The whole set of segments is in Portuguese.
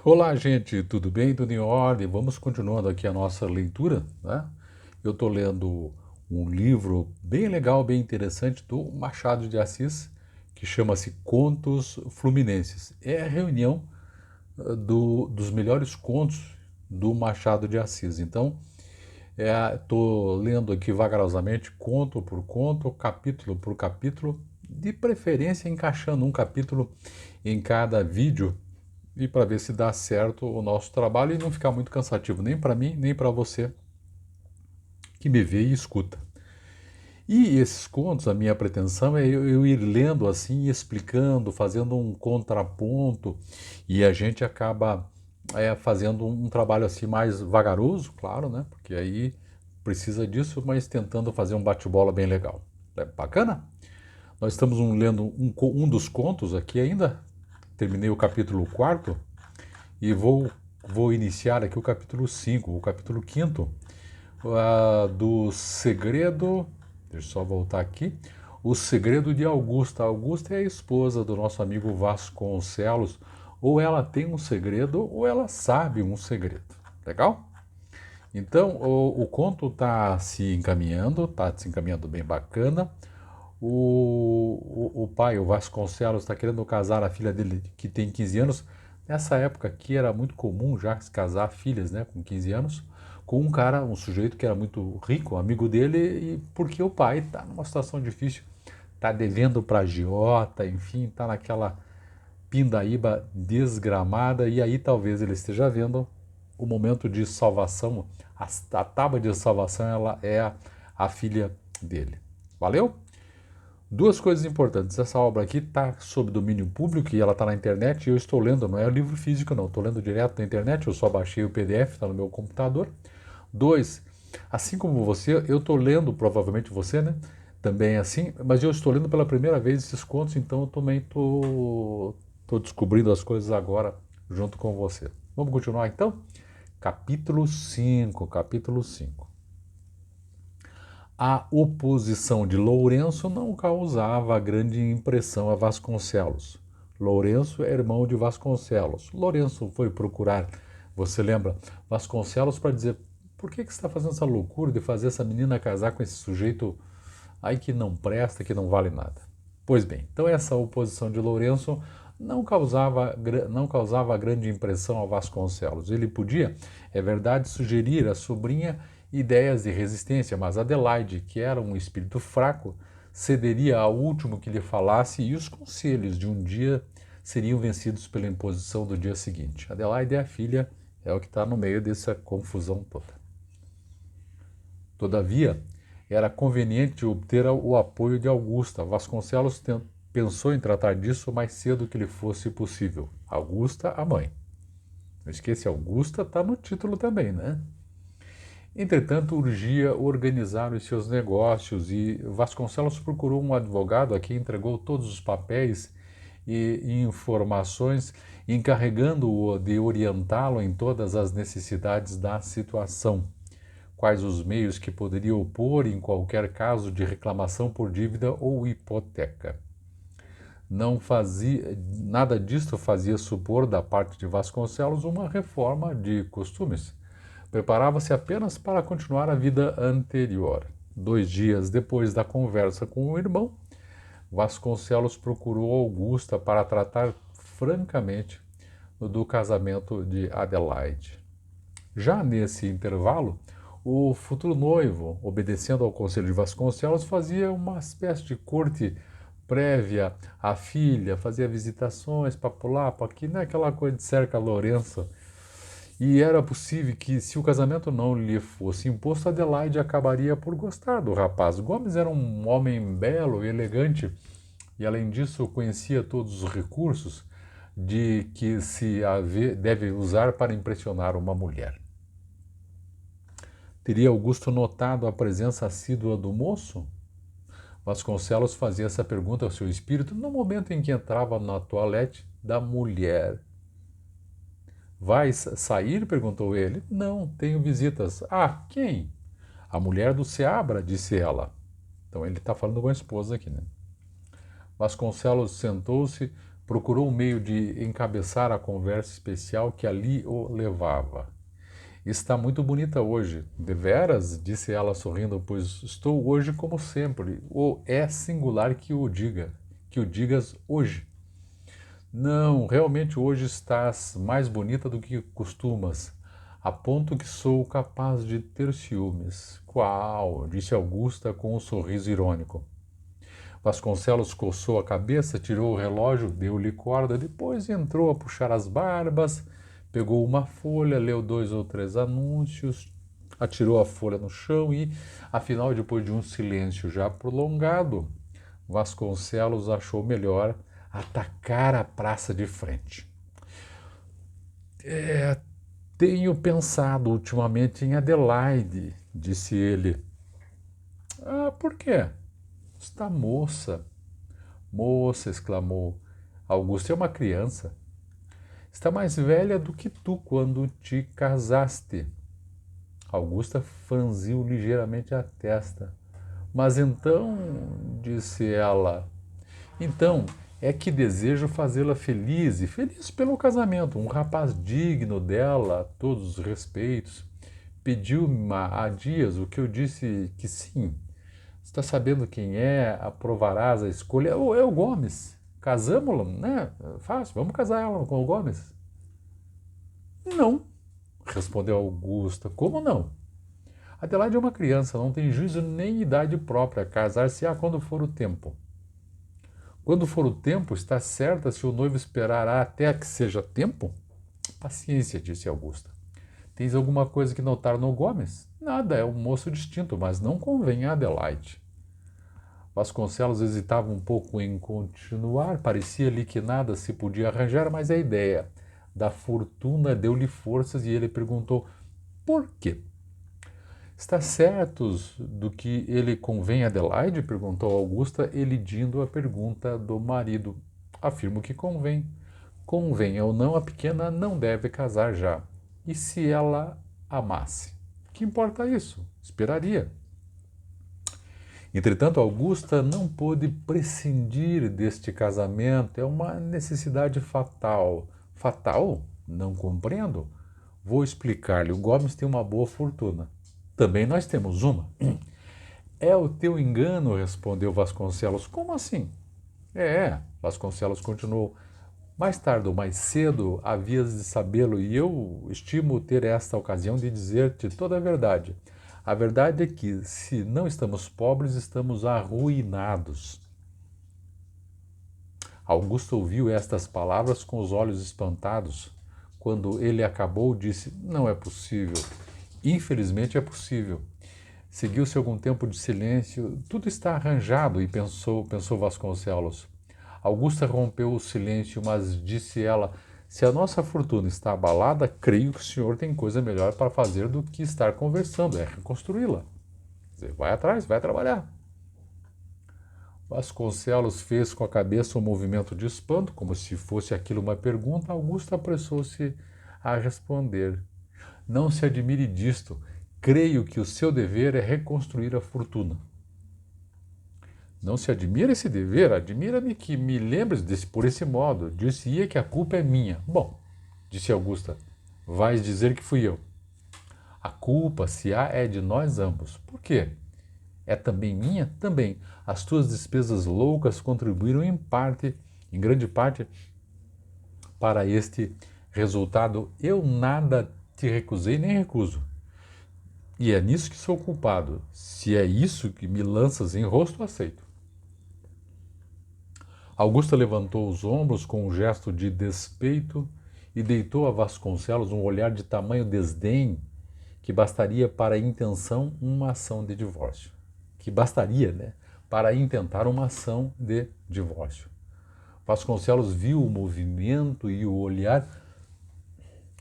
Olá, gente, tudo bem? Tudo em ordem? Vamos continuando aqui a nossa leitura, né? Eu estou lendo um livro bem legal, bem interessante do Machado de Assis, que chama-se Contos Fluminenses. É a reunião dos melhores contos do Machado de Assis. Então, estou lendo aqui vagarosamente, conto por conto, capítulo por capítulo, de preferência encaixando um capítulo em cada vídeo e para ver se dá certo o nosso trabalho e não ficar muito cansativo, nem para mim, nem para você que me vê e escuta. E esses contos, a minha pretensão é eu ir lendo assim, explicando, fazendo um contraponto, e a gente acaba fazendo um trabalho assim mais vagaroso, claro, né? Porque aí precisa disso, mas tentando fazer um bate-bola bem legal. É bacana? Nós estamos lendo um dos contos aqui ainda. Terminei o capítulo 4 e vou iniciar aqui o capítulo 5, o capítulo 5 do segredo. Deixa eu só voltar aqui. O segredo de Augusta. Augusta é a esposa do nosso amigo Vasconcelos. Ou ela tem um segredo, ou ela sabe um segredo. Legal? Então, o conto está se encaminhando bem bacana. O pai, o Vasconcelos, está querendo casar a filha dele, que tem 15 anos. Nessa época aqui era muito comum já se casar filhas, né, com 15 anos, com um cara, um sujeito que era muito rico, amigo dele, e porque o pai está numa situação difícil, está devendo para agiota, enfim, está naquela pindaíba desgramada, e aí talvez ele esteja vendo o momento de salvação, a tábua de salvação, ela é a filha dele. Valeu? Duas coisas importantes. Essa obra aqui está sob domínio público e ela está na internet e eu estou lendo, não é livro físico não, estou lendo direto na internet, eu só baixei o PDF, está no meu computador. Dois, assim como você, eu estou lendo, provavelmente você, né? Também é assim, mas eu estou lendo pela primeira vez esses contos, então eu também estou descobrindo as coisas agora junto com você. Vamos continuar então? Capítulo 5, capítulo 5. A oposição de Lourenço não causava grande impressão a Vasconcelos. Lourenço é irmão de Vasconcelos. Lourenço foi procurar, você lembra, Vasconcelos para dizer: por que você está fazendo essa loucura de fazer essa menina casar com esse sujeito aí que não presta, que não vale nada? Pois bem, então essa oposição de Lourenço não causava grande impressão a Vasconcelos. Ele podia, é verdade, sugerir à sobrinha ideias de resistência, mas Adelaide, que era um espírito fraco, cederia ao último que lhe falasse e os conselhos de um dia seriam vencidos pela imposição do dia seguinte. Adelaide é a filha, é o que está no meio dessa confusão toda. Todavia, era conveniente obter o apoio de Augusta. Vasconcelos pensou em tratar disso o mais cedo que lhe fosse possível. Augusta, a mãe. Não esqueça, Augusta está no título também, né? Entretanto, urgia organizar os seus negócios e Vasconcelos procurou um advogado a quem entregou todos os papéis e informações, encarregando-o de orientá-lo em todas as necessidades da situação, quais os meios que poderia opor em qualquer caso de reclamação por dívida ou hipoteca. Não fazia nada disto fazia supor da parte de Vasconcelos uma reforma de costumes. Preparava-se apenas para continuar a vida anterior. 2 dias depois da conversa com o irmão, Vasconcelos procurou Augusta para tratar francamente do casamento de Adelaide. Já nesse intervalo, o futuro noivo, obedecendo ao conselho de Vasconcelos, fazia uma espécie de corte prévia à filha, fazia visitações para pular, para aqui, né? Aquela coisa de cerca Lourenço. E era possível que, se o casamento não lhe fosse imposto, Adelaide acabaria por gostar do rapaz. Gomes era um homem belo e elegante, e além disso conhecia todos os recursos de que deve usar para impressionar uma mulher. Teria Augusto notado a presença assídua do moço? Vasconcelos fazia essa pergunta ao seu espírito no momento em que entrava na toilette da mulher. Vais sair? Perguntou ele. Não, tenho visitas. Ah, quem? A mulher do Seabra, disse ela. Então ele está falando com a esposa aqui, né? Vasconcelos sentou-se, Procurou um meio de encabeçar a conversa especial que ali o levava. Está muito bonita hoje. Deveras? Disse ela sorrindo, pois estou hoje como sempre. Ou é singular que o diga, que o digas hoje. Não, realmente hoje estás mais bonita do que costumas, a ponto que sou capaz de ter ciúmes. Qual? Disse Augusta com um sorriso irônico. Vasconcelos coçou a cabeça, tirou o relógio, deu-lhe corda, depois entrou a puxar as barbas, pegou uma folha, leu 2 ou 3 anúncios, atirou a folha no chão e, afinal, depois de um silêncio já prolongado, Vasconcelos achou melhor atacar a praça de frente. Tenho pensado ultimamente em Adelaide, disse ele. Ah, por quê? Está moça. Moça, exclamou. Augusta é uma criança. Está mais velha do que tu quando te casaste. Augusta franziu ligeiramente a testa. Mas então, disse ela, então é que desejo fazê-la feliz e feliz pelo casamento. Um rapaz digno dela, a todos os respeitos. Pediu-me há dias o que eu disse que sim. Está sabendo quem é, aprovarás a escolha. É o Gomes. Casamos-la, né? Fácil, vamos casar ela com o Gomes. Não, respondeu Augusta. Como não? Adelaide é uma criança, não tem juízo nem idade própria. Casar-se-á quando for o tempo. Quando for o tempo, está certa se o noivo esperará até que seja tempo? Paciência, disse Augusta. Tens alguma coisa que notar no Gomes? Nada, é um moço distinto, mas não convém a Adelaide. Vasconcelos hesitava um pouco em continuar, parecia-lhe que nada se podia arranjar, mas a ideia da fortuna deu-lhe forças e ele perguntou: por quê? Está certos do que ele convém a Adelaide? Perguntou Augusta, elidindo a pergunta do marido. Afirmo que convém. Convenha ou não, a pequena não deve casar já. E se ela amasse? Que importa isso? Esperaria. Entretanto, Augusta não pôde prescindir deste casamento. É uma necessidade fatal. Fatal? Não compreendo. Vou explicar-lhe. O Gomes tem uma boa fortuna. Também nós temos uma. É o teu engano, respondeu Vasconcelos. Como assim? Vasconcelos continuou. Mais tarde ou mais cedo havias de sabê-lo e eu estimo ter esta ocasião de dizer-te toda a verdade. A verdade é que, se não estamos pobres, estamos arruinados. Augusto ouviu estas palavras com os olhos espantados. Quando ele acabou, disse: não é possível. Infelizmente é possível. Seguiu-se algum tempo de silêncio. Tudo está arranjado, e pensou Vasconcelos. Augusta rompeu o silêncio, mas disse ela: se a nossa fortuna está abalada, creio que o senhor tem coisa melhor para fazer do que estar conversando, é reconstruí-la. Vai atrás, vai trabalhar. Vasconcelos fez com a cabeça um movimento de espanto, como se fosse aquilo uma pergunta. Augusta apressou-se a responder: não se admire disto. Creio que o seu dever é reconstruir a fortuna. Não se admira esse dever, admira-me que me lembres por esse modo. Dir-se-ia que a culpa é minha. Bom, disse Augusta, vais dizer que fui eu. A culpa, se há, é de nós ambos. Por quê? É também minha? Também. As tuas despesas loucas contribuíram em grande parte, para este resultado. Eu nada te recusei nem recuso. E é nisso que sou culpado. Se é isso que me lanças em rosto, aceito. Augusta levantou os ombros com um gesto de despeito e deitou a Vasconcelos um olhar de tamanho desdém que bastaria para a intenção uma ação de divórcio. Que bastaria, né? Para intentar uma ação de divórcio. Vasconcelos viu o movimento e o olhar.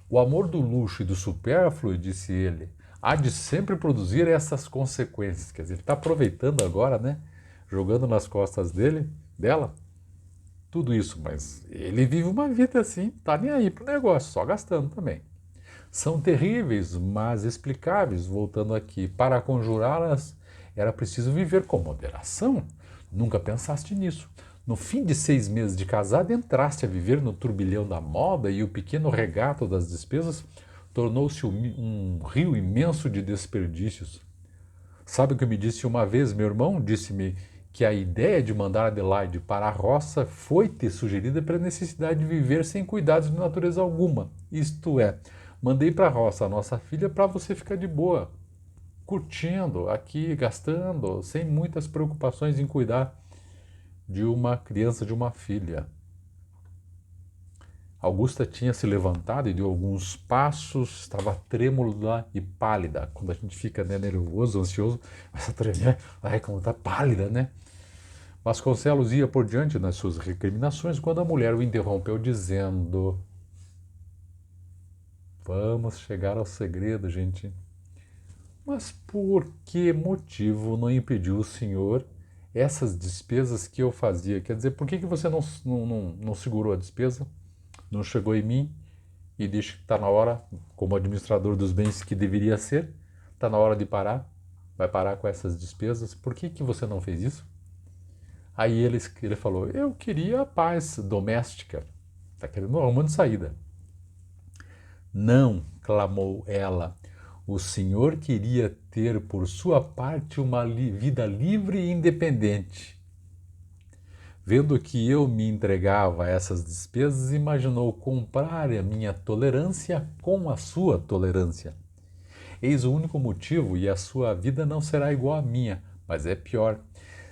O amor do luxo e do supérfluo, disse ele, há de sempre produzir essas consequências. Quer dizer, ele está aproveitando agora, né? Jogando nas costas dela, tudo isso, mas ele vive uma vida assim, tá nem aí pro negócio, só gastando também. São terríveis, mas explicáveis, voltando aqui. Para conjurá-las, era preciso viver com moderação. Nunca pensaste nisso. No fim de 6 meses de casado, entraste a viver no turbilhão da moda e o pequeno regato das despesas tornou-se um rio imenso de desperdícios. Sabe o que me disse uma vez? Meu irmão disse-me que a ideia de mandar Adelaide para a roça foi ter sugerida pela necessidade de viver sem cuidados de natureza alguma. Isto é, mandei para a roça a nossa filha para você ficar de boa, curtindo aqui, gastando, sem muitas preocupações em cuidar de uma criança, de uma filha. Augusta tinha se levantado e deu alguns passos, estava trêmula e pálida. Quando a gente fica, né, nervoso, ansioso, começa a tremer, ai, como está pálida, né? Vasconcelos ia por diante nas suas recriminações quando a mulher o interrompeu dizendo: vamos chegar ao segredo, gente. Mas por que motivo não impediu o senhor essas despesas que eu fazia? Quer dizer, por que você não segurou a despesa? Não chegou em mim e disse que está na hora, como administrador dos bens que deveria ser, está na hora de parar, vai parar com essas despesas. Por que você não fez isso? Aí ele falou, eu queria a paz doméstica, está querendo uma de saída. Não, clamou ela, o senhor queria ter por sua parte uma vida livre e independente. Vendo que eu me entregava a essas despesas, imaginou comprar a minha tolerância com a sua tolerância. Eis o único motivo e a sua vida não será igual à minha, mas é pior.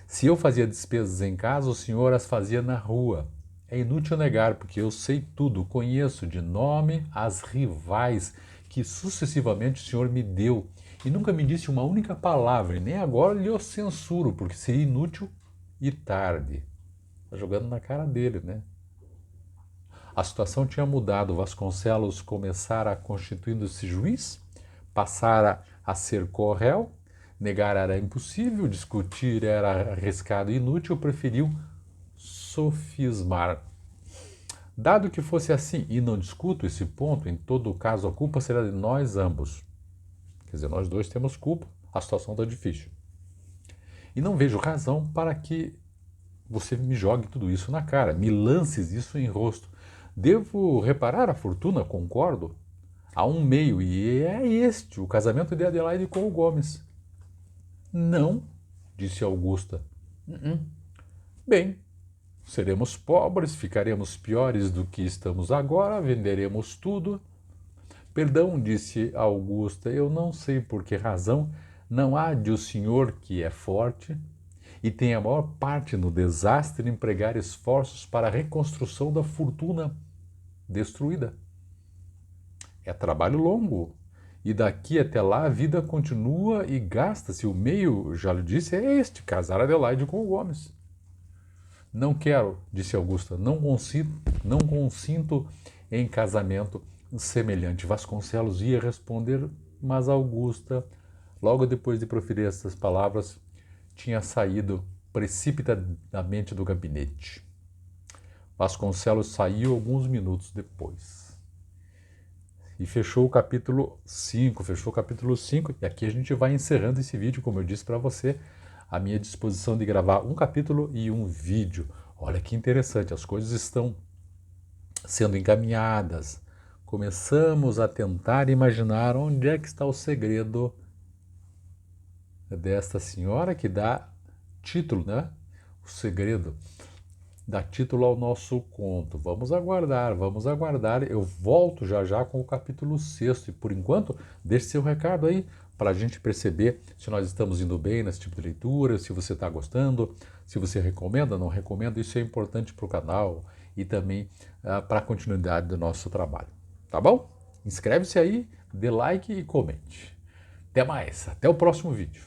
Se eu fazia despesas em casa, o senhor as fazia na rua. É inútil negar, porque eu sei tudo, conheço de nome as rivais que sucessivamente o senhor me deu e nunca me disse uma única palavra, e nem agora lhe o censuro, porque seria inútil e tarde. Está jogando na cara dele, né? A situação tinha mudado. Vasconcelos começara constituindo-se juiz, passara a ser co-réu, negar era impossível, discutir era arriscado e inútil, preferiu sofismar. Dado que fosse assim, e não discuto esse ponto, em todo caso a culpa será de nós ambos. Quer dizer, nós dois temos culpa, a situação está difícil. E não vejo razão para que você me jogue tudo isso na cara, me lances isso em rosto. Devo reparar a fortuna, concordo. Há um meio, e é este, o casamento de Adelaide com o Gomes. Não, disse Augusta. Bem, seremos pobres, ficaremos piores do que estamos agora, venderemos tudo. Perdão, disse Augusta, eu não sei por que razão não há de o senhor, que é forte, e tem a maior parte no desastre, empregar esforços para a reconstrução da fortuna destruída. É trabalho longo, e daqui até lá a vida continua e gasta-se. O meio, já lhe disse, é este, casar Adelaide com o Gomes. Não quero, disse Augusta, não consinto em casamento semelhante. Vasconcelos ia responder, mas Augusta, logo depois de proferir essas palavras, tinha saído precipitadamente do gabinete. Vasconcelos saiu alguns minutos depois. E fechou o capítulo 5, e aqui a gente vai encerrando esse vídeo, como eu disse para você, à minha disposição de gravar um capítulo e um vídeo. Olha que interessante, as coisas estão sendo encaminhadas. Começamos a tentar imaginar onde é que está o segredo desta senhora que dá título, né? O segredo dá título ao nosso conto. Vamos aguardar. Eu volto já com o capítulo 6. E por enquanto, deixe seu recado aí para a gente perceber se nós estamos indo bem nesse tipo de leitura, se você está gostando, se você recomenda, não recomenda. Isso é importante para o canal e também para a continuidade do nosso trabalho. Tá bom? Inscreve-se aí, dê like e comente. Até mais. Até o próximo vídeo.